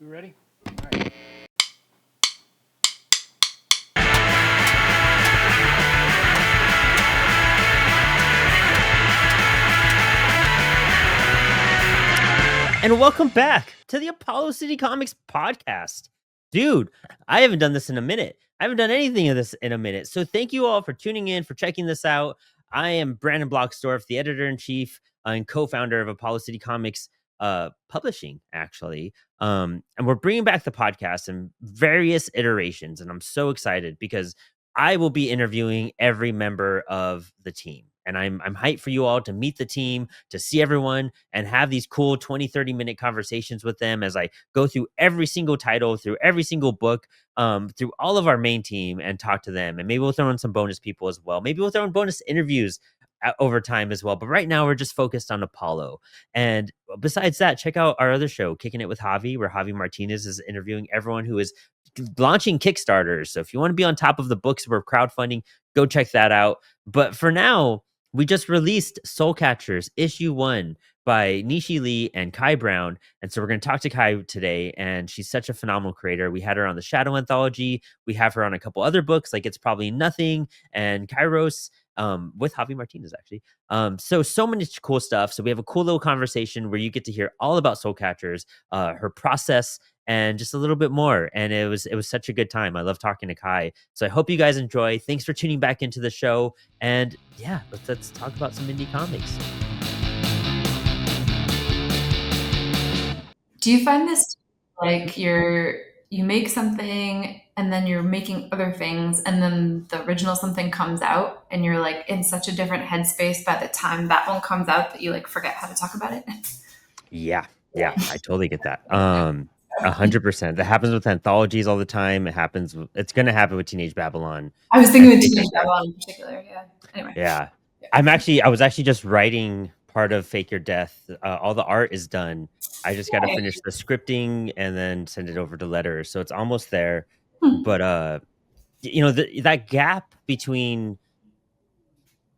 You ready? All right. And welcome back to the Apollo City Comics podcast. Dude, I haven't done this in a minute. I haven't done anything of this in a minute. So thank you all for tuning in, for checking this out. I am Brandon Bloxdorf, the editor-in-chief and co-founder of Apollo City Comics Publishing, actually. And we're bringing back the podcast in various iterations. And I'm so excited because I will be interviewing every member of the team. And I'm hyped for you all to meet the team, to see everyone and have these cool 20, 30-minute conversations with them as I go through every single title, through every single book, through all of our main team and talk to them. And maybe we'll throw in some bonus people as well. Maybe we'll throw in bonus interviews over time as well. But right now we're just focused on Apollo. And besides that, check out our other show, Kicking It with Javi, where Javi Martinez is interviewing everyone who is launching Kickstarters. So if you want to be on top of the books we're crowdfunding, go check that out. But for now, we just released Soul Catchers issue 1 by Nishi Lee and Kai Brown. And so we're going to talk to Kai today. And she's such a phenomenal creator. We had her on the Shadow Anthology. We have her on a couple other books, like It's Probably Nothing and Kairos, with Javi Martinez, actually. So many cool stuff. So we have a cool little conversation where you get to hear all about Soul Catchers, her process, and just a little bit more. And it was such a good time. I love talking to Kai. So I hope you guys enjoy. Thanks for tuning back into the show. And yeah, let's talk about some indie comics. Do you find this like you make something and then you're making other things and then the original something comes out and you're like in such a different headspace by the time that one comes out that you like forget how to talk about it? Yeah, I totally get that. 100%. That happens with anthologies all the time. It's gonna happen with Teenage Babylon. I was thinking of Teenage Babylon in particular. Yeah. Anyway. Yeah. I was actually just writing part of Fake Your Death. All the art is done. I just got to finish the scripting and then send it over to letters. So it's almost there. But that gap between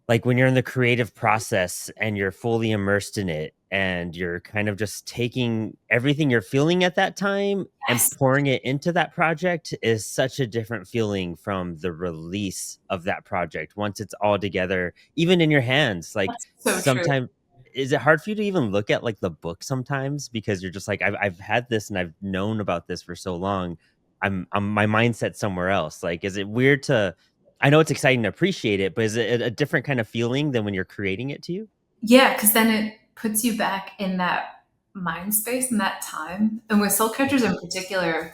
like when you're in the creative process and you're fully immersed in it and you're kind of just taking everything you're feeling at that time and pouring it into that project is such a different feeling from the release of that project once it's all together, even in your hands. Like sometimes is it hard for you to even look at like the book sometimes because you're just like I've had this and I've known about this for so long. I'm my mindset somewhere else. Like, is it weird to I know it's exciting to appreciate it, but is it a different kind of feeling than when you're creating it to you? Yeah, because then it puts you back in that mind space and that time. And with Soul Catchers in particular,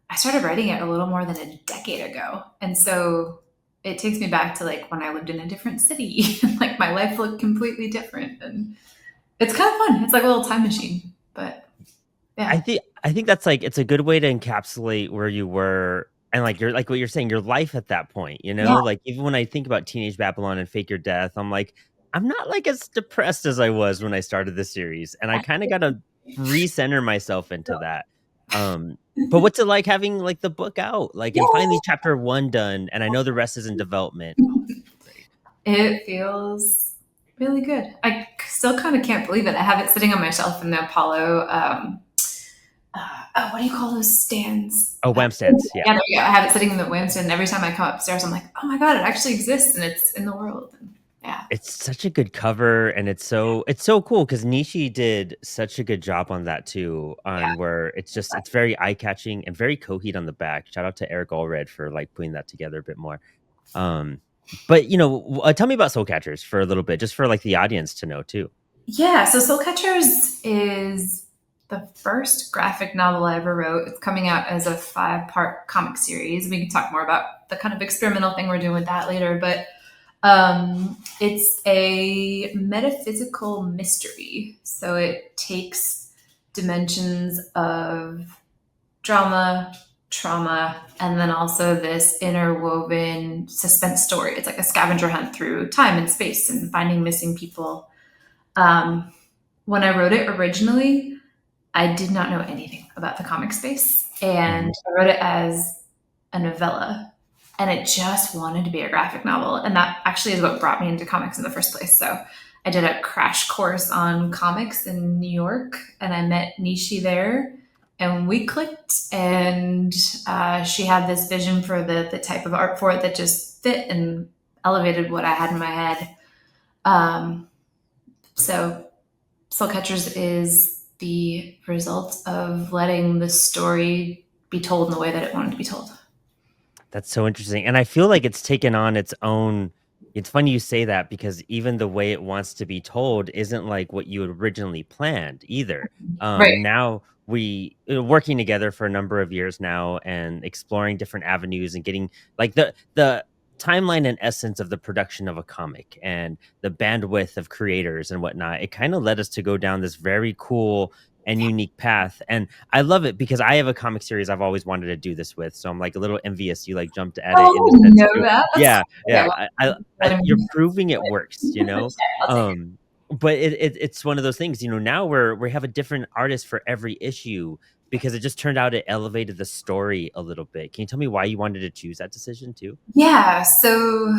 I started writing it a little more than a decade ago. And so it takes me back to like when I lived in a different city. Like my life looked completely different. And it's kind of fun. It's like a little time machine. But yeah. I think that's like it's a good way to encapsulate where you were and like you're like what you're saying, your life at that point, you know? Yeah. Like even when I think about Teenage Babylon and Fake Your Death, I'm like, I'm not like as depressed as I was when I started the series. And I kind of gotta recenter myself into that. But what's it like having like the book out? Like and finally chapter 1 done, and I know the rest is in development. Oh, great. It feels really good. I still kind of can't believe it. I have it sitting on my shelf in the Apollo. What do you call those stands? Oh, WAM stands. Yeah. There you go. I have it sitting in the WAM stand. And every time I come upstairs, I'm like, oh my God, it actually exists and it's in the world. And yeah. It's such a good cover, and it's so cool because Nishi did such a good job on that too. Where it's very eye catching and very cohesive on the back. Shout out to Eric Allred for like putting that together a bit more. But tell me about Soul Catchers for a little bit, just for like the audience to know too. Yeah, so Soul Catchers is the first graphic novel I ever wrote. It's coming out as a 5-part comic series. We can talk more about the kind of experimental thing we're doing with that later, but it's a metaphysical mystery. So it takes dimensions of drama, trauma, and then also this interwoven suspense story. It's like a scavenger hunt through time and space and finding missing people. When I wrote it originally, I did not know anything about the comic space, and I wrote it as a novella, and it just wanted to be a graphic novel. And that actually is what brought me into comics in the first place. So I did a crash course on comics in New York, and I met Nishi there. and we clicked. And she had this vision for the type of art for it that just fit and elevated what I had in my head. Um, so Soul Catchers is the result of letting the story be told in the way that it wanted to be told. That's so interesting, and I feel like it's taken on its own. It's funny you say that because even the way it wants to be told isn't like what you had originally planned either. Right. Now we working together for a number of years now and exploring different avenues and getting like the timeline and essence of the production of a comic and the bandwidth of creators and whatnot. It kind of led us to go down this very cool and unique path. And I love it because I have a comic series I've always wanted to do this with. So I'm like a little envious you like jumped at it in Oh, the sense no, too. that's Yeah, cool. Okay, yeah. well, You're letting me proving it do works, you it. know? Okay, I'll take it. But it's one of those things, now we have a different artist for every issue because it just turned out it elevated the story a little bit. Can you tell me why you wanted to choose that decision too? Yeah, so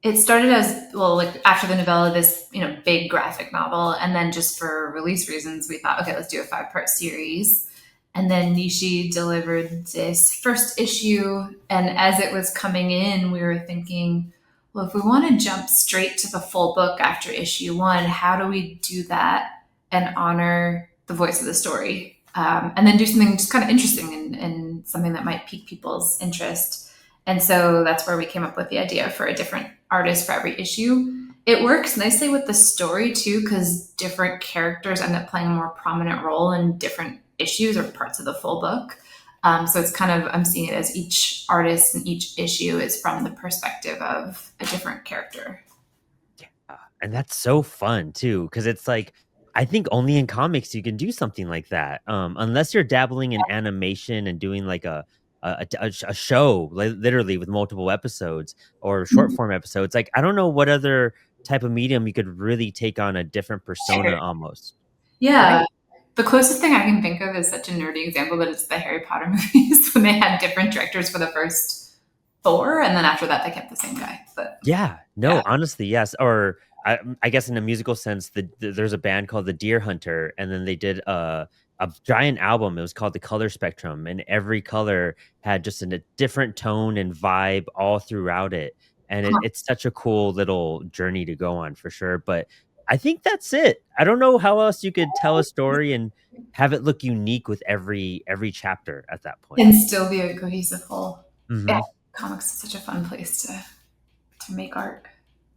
it started as well, like after the novella, this big graphic novel, and then just for release reasons, we thought, okay, let's do a 5-part series. And then Nishi delivered this first issue, and as it was coming in, we were thinking, well, if we want to jump straight to the full book after issue one, how do we do that and honor the voice of the story, and then do something just kind of interesting and something that might pique people's interest. And so that's where we came up with the idea for a different artist for every issue. It works nicely with the story too, because different characters end up playing a more prominent role in different issues or parts of the full book. So it's kind of, I'm seeing it as each artist and each issue is from the perspective of a different character. And that's so fun too, because it's like I think only in comics you can do something like that. Unless you're dabbling in animation and doing like a show, literally with multiple episodes or short form episodes. Like I don't know what other type of medium you could really take on a different persona almost. Yeah. Right. The closest thing I can think of is such a nerdy example, but it's the Harry Potter movies when they had different directors for the first four, and then after that they kept the same guy. But Yeah, yeah. no, honestly, yes. Or I guess in a musical sense, there's a band called the Deer Hunter, and then they did a giant album. It was called the Color Spectrum, and every color had just a different tone and vibe all throughout it. And it's such a cool little journey to go on for sure. But I think that's it. I don't know how else you could tell a story and have it look unique with every chapter at that point. And still be a cohesive whole. Yeah, Mhm. comics is such a fun place to make art.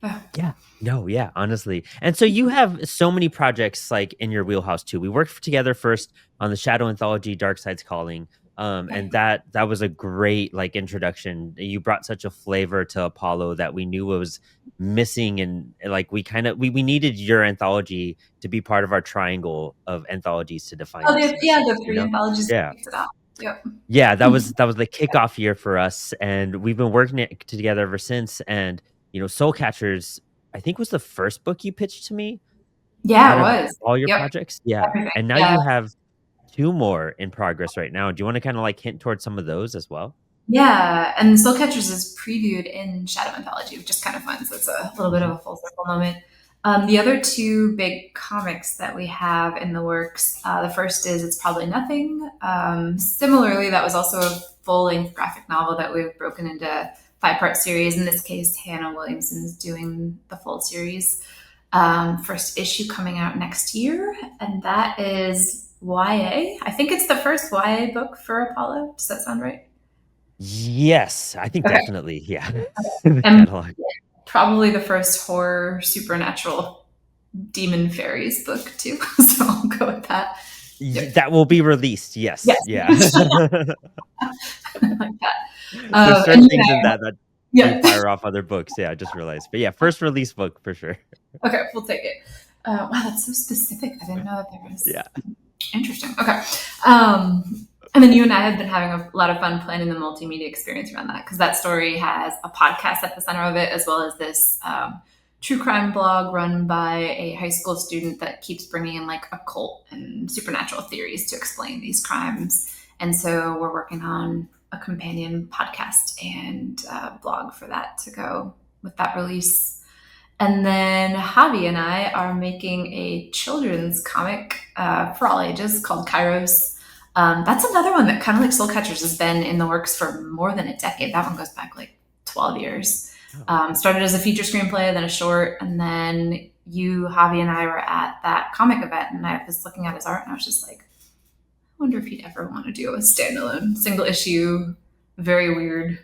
Yeah. Yeah. No, yeah, honestly. And so you have so many projects like in your wheelhouse too. We worked together first on the Shadow Anthology Dark Side's Calling. And that was a great like introduction. You brought such a flavor to Apollo that we knew was missing and like we needed your anthology to be part of our triangle of anthologies to define Oh, this in a yeah, sense, the three anthologies Yeah. picked it up. Yep. Yeah, that was the kickoff year for us, and we've been working it together ever since. And Soul Catchers, I think was the first book you pitched to me Yeah, out it of was. all your Yep. projects. Yeah, Everything. and now Yeah. you have two more in progress right now. Do you want to kind of like hint towards some of those as well? Yeah, and Soul Catchers is previewed in Shadow Anthology, which is kind of fun. So it's a little bit of Mhm. a full circle moment. The other two big comics that we have in the works, the first is It's Probably Nothing. Similarly, that was also a full length graphic novel that we've broken into 5-part series. In this case, Hannah Williamson is doing the full series. First issue coming out next year, and that is YA. I think it's the first YA book for Apollo. Does that sound right? Yes, I think Okay. definitely. Yeah, the And catalog. probably the first horror supernatural demon fairies book too. So I'll go with that. Yep. That will be released. Yes. Yes, yeah. Like that. There's And certain things in that do yeah. fire off other books. Yeah, I just realized. But yeah, first release book for sure. Okay, we'll take it. Wow, that's so specific. I didn't know that there was. Yeah. Interesting. Okay. And then you and I have been having a lot of fun planning the multimedia experience around that because that story has a podcast at the center of it, as well as this true crime blog run by a high school student that keeps bringing in like occult and supernatural theories to explain these crimes. And so we're working on a companion podcast and blog for that to go with that release. And then Javi and I are making a children's comic for all ages called Kairos. That's another one that kind of like Soul Catchers has been in the works for more than a decade. That one goes back like 12 years. Oh, Started as a feature screenplay, then a short, and then you, Javi, and I were at that comic event, and I was looking at his art, and I was just like, I wonder if he'd ever want to do a standalone, single issue, very weird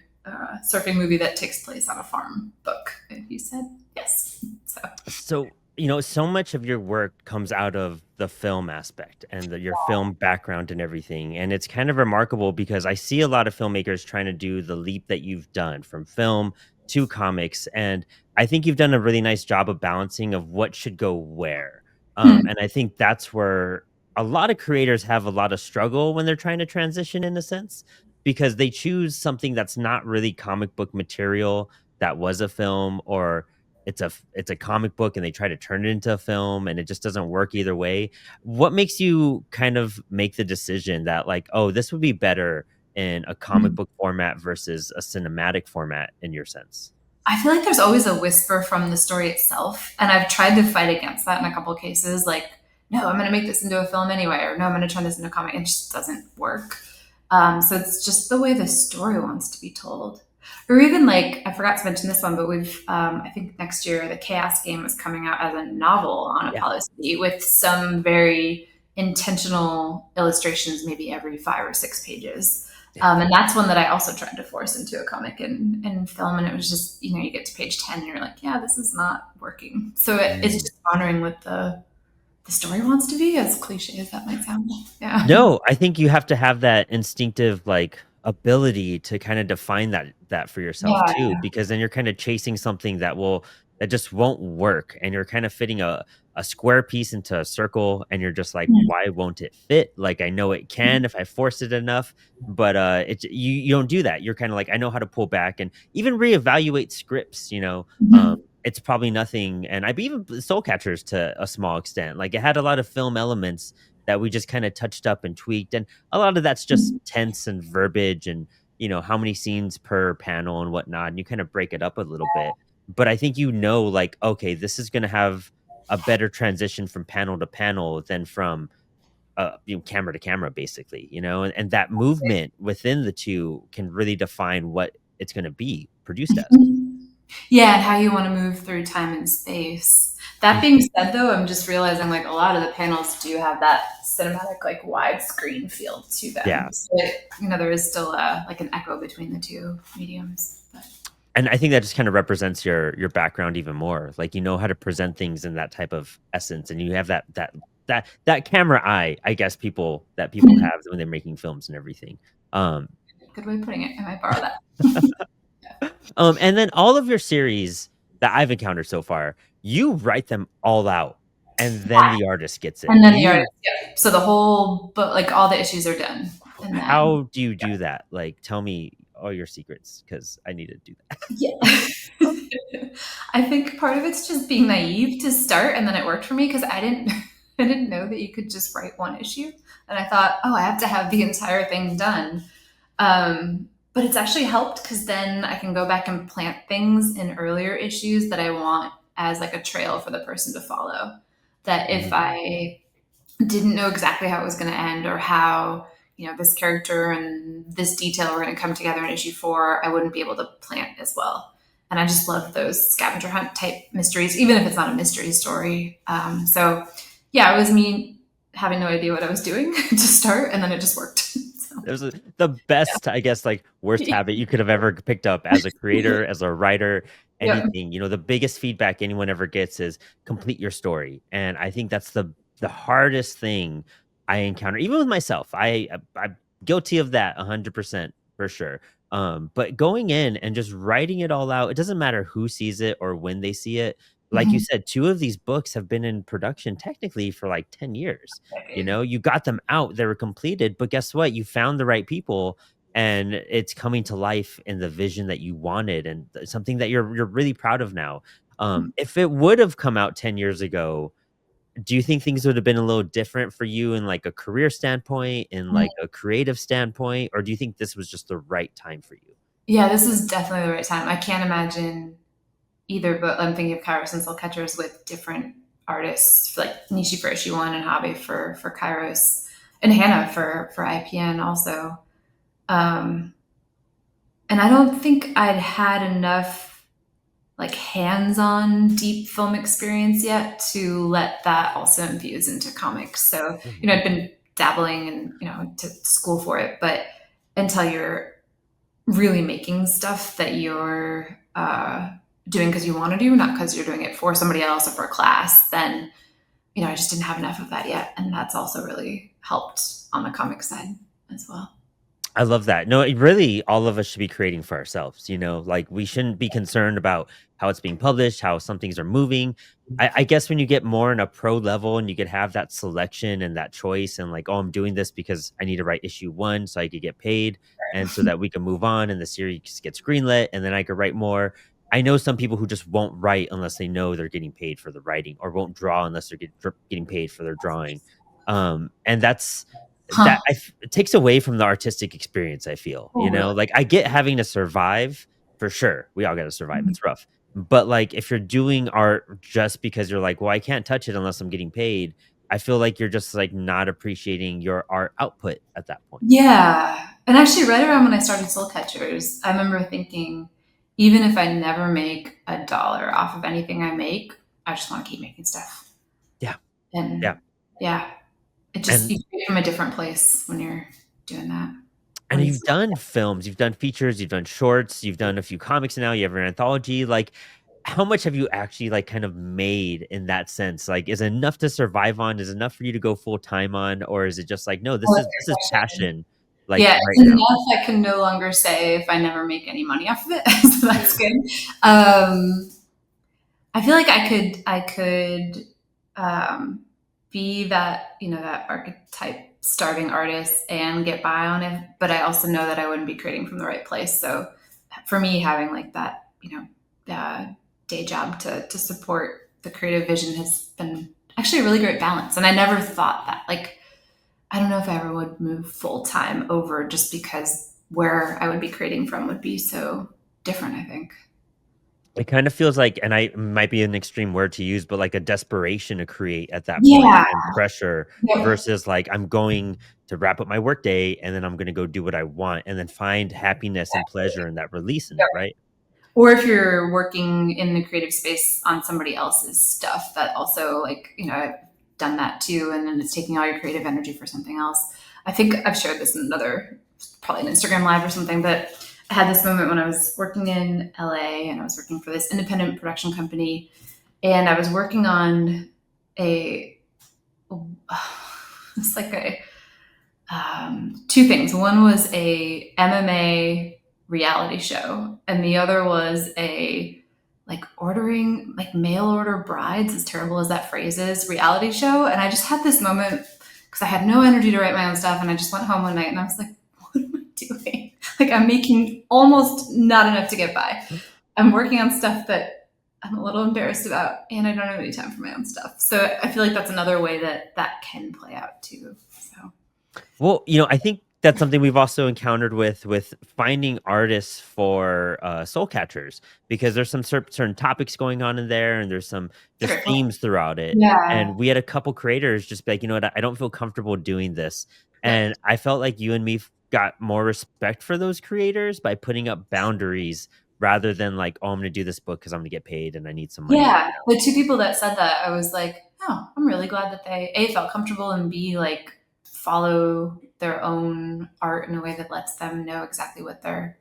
surfing movie that takes place on a farm book. And he said yes. So, so so much of your work comes out of the film aspect and your film background and everything, and it's kind of remarkable because I see a lot of filmmakers trying to do the leap that you've done from film to comics, and I think you've done a really nice job of balancing of what should go where. hmm. And I think that's where a lot of creators have a lot of struggle when they're trying to transition, in a sense, because they choose something that's not really comic book material that was a film, or it's a comic book and they try to turn it into a film and it just doesn't work either way. What makes you kind of make the decision that, like, oh, this would be better in a comic book format versus a cinematic format, in your sense? I feel like there's always a whisper from the story itself. And I've tried to fight against that in a couple of cases. Like, no, I'm going to make this into a film anyway, or no, I'm going to turn this into a comic. It just doesn't work. So it's just the way the story wants to be told. Or even like, I forgot to mention this one, but I think next year, the Chaos Game is coming out as a novel on Yeah. Apollo City with some very intentional illustrations, maybe every 5 or 6 pages. Yeah. And that's one that I also tried to force into a comic and film. And it was just, you get to page 10 and you're like, yeah, this is not working. So it's Mm. just honoring what the story wants to be, as cliche as that might sound. Yeah. No, I think you have to have that instinctive, like, ability to kind of define that for yourself Yeah. too, because then you're kind of chasing something that just won't work, and you're kind of fitting a square piece into a circle, and you're just like, why won't it fit? Like, I know it can if I force it enough, but you don't do that. You're kind of like, I know how to pull back and even reevaluate scripts. Mhm. It's probably nothing, and I've even Soul Catchers to a small extent. Like, it had a lot of film elements that we just kind of touched up and tweaked. And a lot of that's just tense and verbiage and, how many scenes per panel and whatnot. And you kind of break it up a little bit. But I think, like, okay, this is going to have a better transition from panel to panel than from camera to camera, basically, and that movement within the two can really define what it's going to be produced as. Yeah, and how you want to move through time and space. That being Mhm. said, though, I'm just realizing like a lot of the panels do have that cinematic, like widescreen feel to them. Yeah. So there is still like an echo between the two mediums. But And I think that just kind of represents your background even more. Like, you know how to present things in that type of essence, and you have that camera eye, I guess, people have when they're making films and everything. Um, good way of putting it. I might borrow that. and then all of your series that I've encountered so far, you write them all out, and then the artist gets it. And then Do the you? artist, yeah. So the whole book, like all the issues are done. And then, How do you do that? Like, tell me all your secrets, because I need to do that. yeah. I think part of it's just being naive to start, and then it worked for me because I didn't, I didn't know that you could just write one issue, and I thought, oh, I have to have the entire thing done. But it's actually helped because then I can go back and plant things in earlier issues that I want as like a trail for the person to follow. That if Mhm. I didn't know exactly how it was going to end or how this character and this detail were going to come together in issue 4, I wouldn't be able to plant as well. And I just love those scavenger hunt type mysteries, even if it's not a mystery story. So yeah, it was me having no idea what I was doing to start, and then it just worked. So, There's the best, I guess, like, worst yeah. habit you could have ever picked up as a creator, as a writer, Yeah. anything. The biggest feedback anyone ever gets is complete your story. And I think that's the hardest thing I encounter, even with myself. I'm guilty of that 100% for sure. But going in and just writing it all out, it doesn't matter who sees it or when they see it. Like you Mhm. said, two of these books have been in production technically for like 10 years. Decade. You got them out, they were completed, but guess what? You found the right people, and it's coming to life in the vision that you wanted, and something that you're really proud of now. If it would have come out 10 years ago, do you think things would have been a little different for you in, like, a career standpoint, in like a creative standpoint, or do you think this was just the right time for you? Yeah, this is definitely the right time. I can't imagine either, but I'm thinking of Kairos and Soul Catchers with different artists, like Nishi for issue 1 and Hobby for Kairos. and Hannah for IPN also. Um, and I don't think I'd had enough like hands-on deep film experience yet to let that also infuse into comics. So, Mhm. I've been dabbling and, went to school for it, but until you're really making stuff that you're doing because you want to do, not because you're doing it for somebody else or for a class, then, I just didn't have enough of that yet. And that's also really helped on the comic side as well. I love that. No, really, all of us should be creating for ourselves. Like we shouldn't be concerned about how it's being published, how some things are moving. I guess when you get more in a pro level and you could have that selection and that choice, and like, oh, I'm doing this because I need to write issue one so I could get paid, and so that we can move on and the series gets greenlit, and then I could write more. I know some people who just won't write unless they know they're getting paid for the writing, or won't draw unless they're getting paid for their drawing. And Huh. it takes away from the artistic experience, I feel, Oh, really? like I get having to survive for sure. We all got to survive. It's rough. But like if you're doing art just because you're like, well, I can't touch it unless I'm getting paid, I feel like you're just like not appreciating your art output at that point. Yeah. And actually, right around when I started Soul Catchers, I remember thinking, even if I never make a dollar off of anything I make, I just want to keep making stuff. Yeah. And Yeah. yeah, it just, And you create from a different place when you're doing that. At and you've least, done films, you've done features, you've done shorts, you've done a few comics now, you have an anthology. Like, how much have you actually like kind of made in that sense? Like, is it enough to survive on? Is it enough for you to go full time on, or is it just like, no, oh, this that's is a this great is question. passion, like Yeah, right it's now? enough I can no longer say if I never make any money off of it. So that's good. Um, I feel like I could be that, that archetype starving artist and get by on it, but I also know that I wouldn't be creating from the right place. So for me, having like that, day job to support the creative vision has been actually a really great balance. And I never thought that, like, I don't know if I ever would move full time over just because where I would be creating from would be so different, I think. It kind of feels like, and I might be an extreme word to use, but like a desperation to create at that point Yeah. and pressure Yep. versus like I'm going to wrap up my workday and then I'm going to go do what I want and then find happiness and pleasure in that release in it, right? Or if you're working in the creative space on somebody else's stuff, that also, like, I've done that too, and then it's taking all your creative energy for something else. I think I've shared this in another, probably an Instagram live or something, but I had this moment when I was working in LA and I was working for this independent production company, and I was working on a it's like a two things. One was a MMA reality show, and the other was a like ordering like mail order brides, as terrible as that phrase is, reality show. And I just had this moment because I had no energy to write my own stuff, and I just went home one night and I was like, "What am I doing? Like I'm making almost not enough to get by. I'm working on stuff that I'm a little embarrassed about, and I don't have any time for my own stuff." So I feel like that's another way that that can play out too. So. Well, I think that's something we've also encountered with finding artists for soul catchers, because there's some certain topics going on in there, and there's some That's a just great point. themes throughout it. Yeah. And we had a couple creators just be like, you know what, I don't feel comfortable doing this. Yep. And I felt like you and me got more respect for those creators by putting up boundaries rather than like, oh, I'm gonna do this book because I'm gonna get paid and I need some money. Yeah. The two people that said that, I was like, oh, I'm really glad that they A felt comfortable and B like follow their own art in a way that lets them know exactly what they're,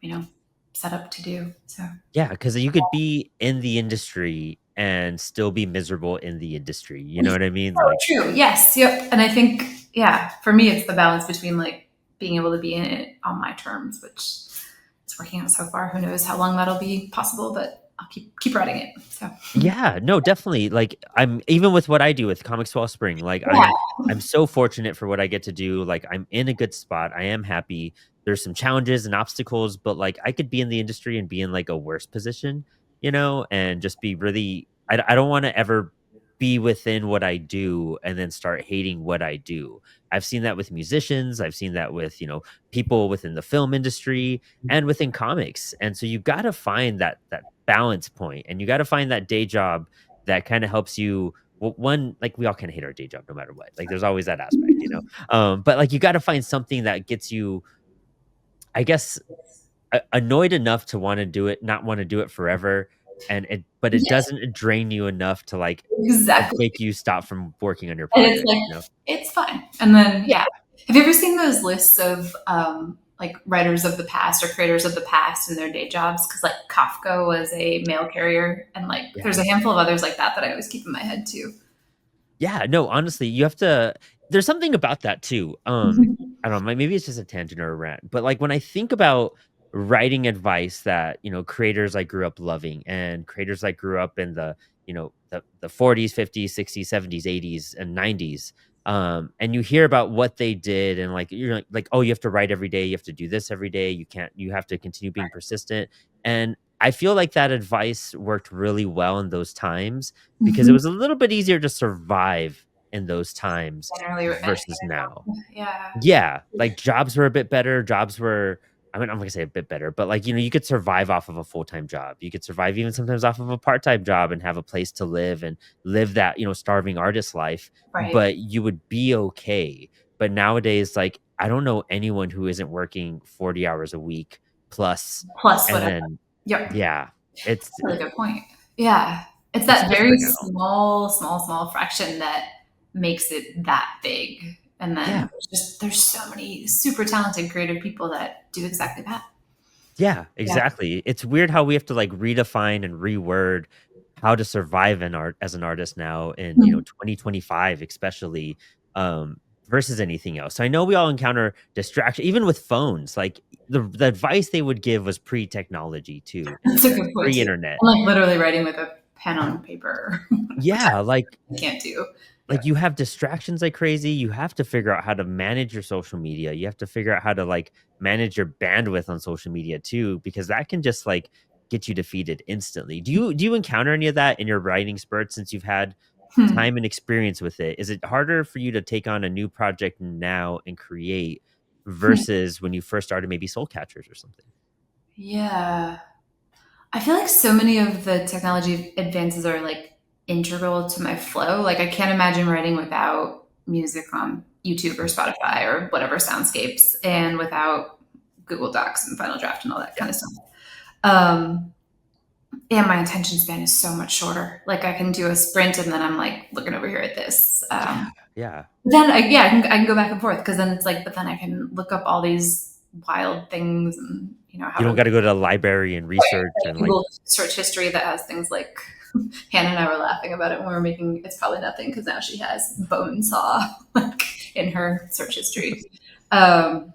you know, set up to do. So Yeah, because you could be in the industry and still be miserable in the industry. You know what I mean? Like, true. Yes. Yep. And I think, yeah, for me it's the balance between like being able to be in it on my terms, which is working out so far. Who knows how long that'll be possible, but I'll keep writing it. So yeah, no, definitely. Like, I'm even with what I do with Comics Wellspring, like yeah. I'm so fortunate for what I get to do. Like, I'm in a good spot. I am happy. There's some challenges and obstacles, but like I could be in the industry and be in like a worse position, and just be really I don't want to ever be within what I do and then start hating what I do. I've seen that with musicians, I've seen that with, people within the film industry and within comics. And so you got to find that balance point, and you got to find that day job that kind of helps you. Well, one, like we all kind of hate our day job no matter what. Like there's always that aspect. But like you got to find something that gets you, I guess, annoyed enough to want to do it, not want to do it forever, but it Yes, doesn't drain you enough to like exactly. make you stop from working on your And it's project. like, it's fine. And then, Yeah, yeah. Have you ever seen those lists of like writers of the past or creators of the past in their day jobs? Because like Kafka was a mail carrier, and like yeah. there's a handful of others like that that I always keep in my head too. Yeah, no, honestly, you have to there's something about that too. Mhm. I don't know, maybe it's just a tangent or a rant, but like when I think about writing advice that, creators I grew up loving and creators I grew up in the 40s, 50s, 60s, 70s, 80s, and 90s. And you hear about what they did and like you're like, oh, you have to write every day, you have to do this every day, you have to continue being persistent. And I feel like that advice worked really well in those times because it Mhm. was a little bit easier to survive in those times Generally, versus now. yeah. Yeah, like, jobs were a bit better, I'm not gonna say a bit better, but, like, you could survive off of a full-time job. You could survive even sometimes off of a part-time job and have a place to live and live that, starving artist life, Right. but you would be okay. But nowadays, like, I don't know anyone who isn't working 40 hours a week plus, Plus and whatever. then Yep. yeah, That's a really good point. Yeah. It's it's that very different now. small fraction that makes it that big. And Yeah. then there's so many super talented creative people that do exactly that. Yeah, Yeah. exactly. It's weird how we have to like redefine and reword how to survive in art as an artist now in, Mhm. 2025 especially um versus anything else. So I know we all encounter distraction even with phones. Like the advice they would give was pre-technology too in a That's a sense, good point too. pre-internet. I'm like literally writing with a pen on paper, which Yeah, I can't do. Yeah. like you have distractions like crazy. You have to figure out how to manage your social media. You have to figure out how to like manage your bandwidth on social media too, because that can just like get you defeated instantly. Do you encounter any of that in your writing spurt since you've had Hmm. time and experience with it? Is it harder for you to take on a new project now and create Hmm. versus when you first started maybe Soul Catchers or something? Yeah. I feel like so many of the technology advances are like integral to my flow. Like I can't imagine writing without music on YouTube or Spotify or whatever soundscapes and without Google Docs and Final Draft and all that Yeah. kind of stuff. Um, and my attention span is so much shorter. Like I can do a sprint and then I'm like looking over here at this. Yeah. Yeah. Then I can go back and forth because then it's like, but then I can look up all these wild things and how You don't to got to go to the library and research and like Google search history that has things like Hannah and I were laughing about it when we were making it's probably nothing because now she has bone saw like in her search history. Um,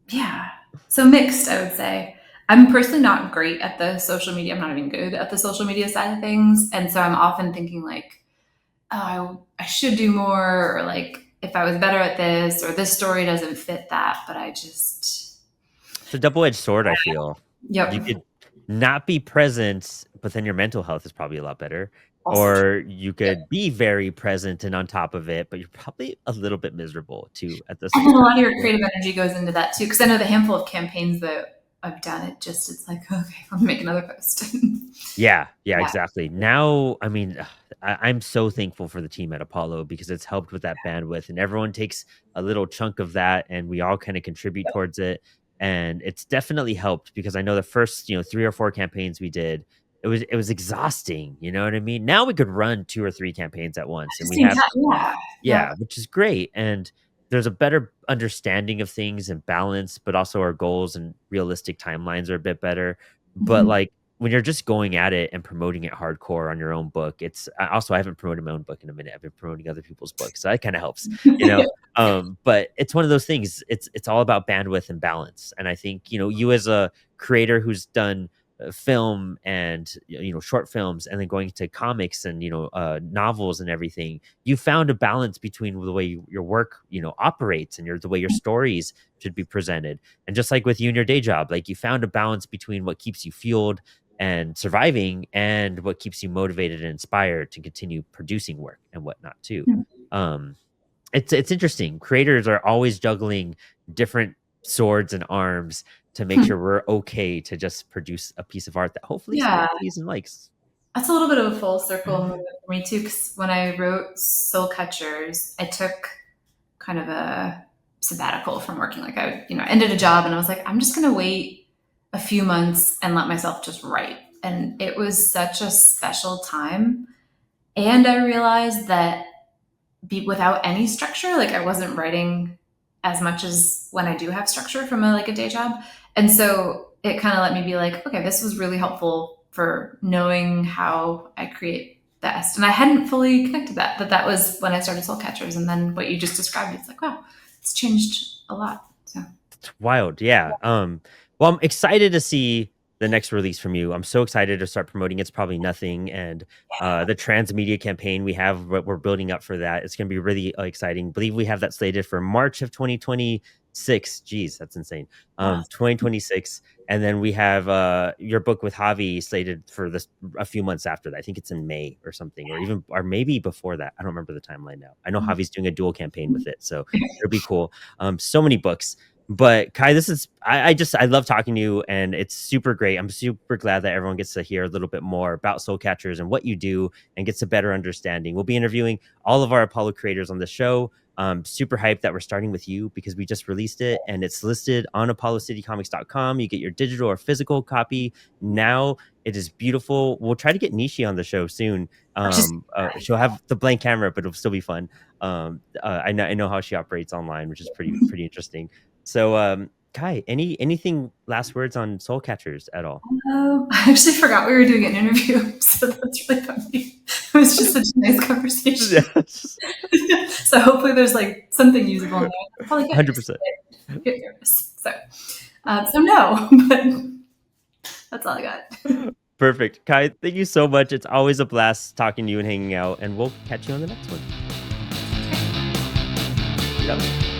yeah, so mixed, I would say. I'm personally not great at the social media. I'm not even good at the social media side of things, and so I'm often thinking like, oh, I should do more, or like if I was better at this, or this story doesn't fit that. But I just, it's a double-edged sword, I feel. You yep, could not be present, but then your mental health is probably a lot better. also true. Or you Yep. could be very present and on top of it, but you're probably a little bit miserable too at the And same then a time. lot of your creative energy goes into that too. Because I know the handful of campaigns that I've done, it's like, okay, let me make another post. Yeah, yeah, Yeah. exactly. Now, I mean, I'm so thankful for the team at Apollo because it's helped with that bandwidth, and everyone takes a little chunk of that, and we all kind of contribute towards it. And it's definitely helped because I know the first, 3 or 4 campaigns we did, it was exhausting. You know what I mean? Now we could run 2 or 3 campaigns at once, At and the we same have time, yeah. yeah, Yep. which is great, and there's a better understanding of things and balance, but also our goals and realistic timelines are a bit better. But, Mhm. like, when you're just going at it and promoting it hardcore on your own book, I haven't promoted my own book in a minute, I've been promoting other people's books, so that kinda helps, you know? But it's one of those things, it's all about bandwidth and balance, and I think, you as a creator who's done, film and, short films and then going to comics and, novels and everything, you found a balance between the way your work, operates and the way your stories should be presented. And just like with you and your day job, like you found a balance between what keeps you fueled and surviving and what keeps you motivated and inspired to continue producing work and whatnot too. Um, it's interesting. Creators are always juggling different swords and arms to make sure we're okay to just produce a piece of art that hopefully someone Yeah. sees and likes. That's a little bit of a full circle moment for me too, because when I wrote Soul Catchers, I took kind of a sabbatical from working. Like I, ended a job and I was like, I'm just going to wait a few months and let myself just write. And it was such a special time. And I realized that without any structure, like I wasn't writing as much as when I do have structure from a day job. And so it kind of let me be like, okay, this was really helpful for knowing how I create best. And I hadn't fully connected that, but that was when I started Soul Catchers. And then what you just described, it's like, wow, it's changed a lot. So It's wild. Yeah. Well, I'm excited to see the next release from you. I'm so excited to start promoting It's Probably Nothing, and the transmedia campaign we have, what we're building up for that. It's going to be really exciting. I believe we have that slated for March of 2026. Geez, that's insane. 2026. And then we have your book with Javi slated for this a few months after that. I think it's in May or something, or maybe before that. I don't remember the timeline now. I know Javi's doing a dual campaign with it, so it'll be cool. So many books. But Kai, this is I love talking to you, and it's super great. I'm super glad that everyone gets to hear a little bit more about Soul Catchers and what you do, and gets a better understanding. We'll be interviewing all of our Apollo creators on the show. Super hyped that we're starting with you because we just released it and it's listed on ApolloCityComics.com. You get your digital or physical copy now. It is beautiful. We'll try to get Nishi on the show soon. She'll have the blank camera, but it'll still be fun. I know how she operates online, which is pretty interesting. So, Kai, anything last words on Soul Catchers at all? I actually forgot we were doing an interview, so that's really funny. It was just such a nice conversation. So hopefully there's like something usable in there. Probably 100%. Get nervous. So no, but that's all I got. Perfect. Kai, thank you so much. It's always a blast talking to you and hanging out, and we'll catch you on the next one. Yep.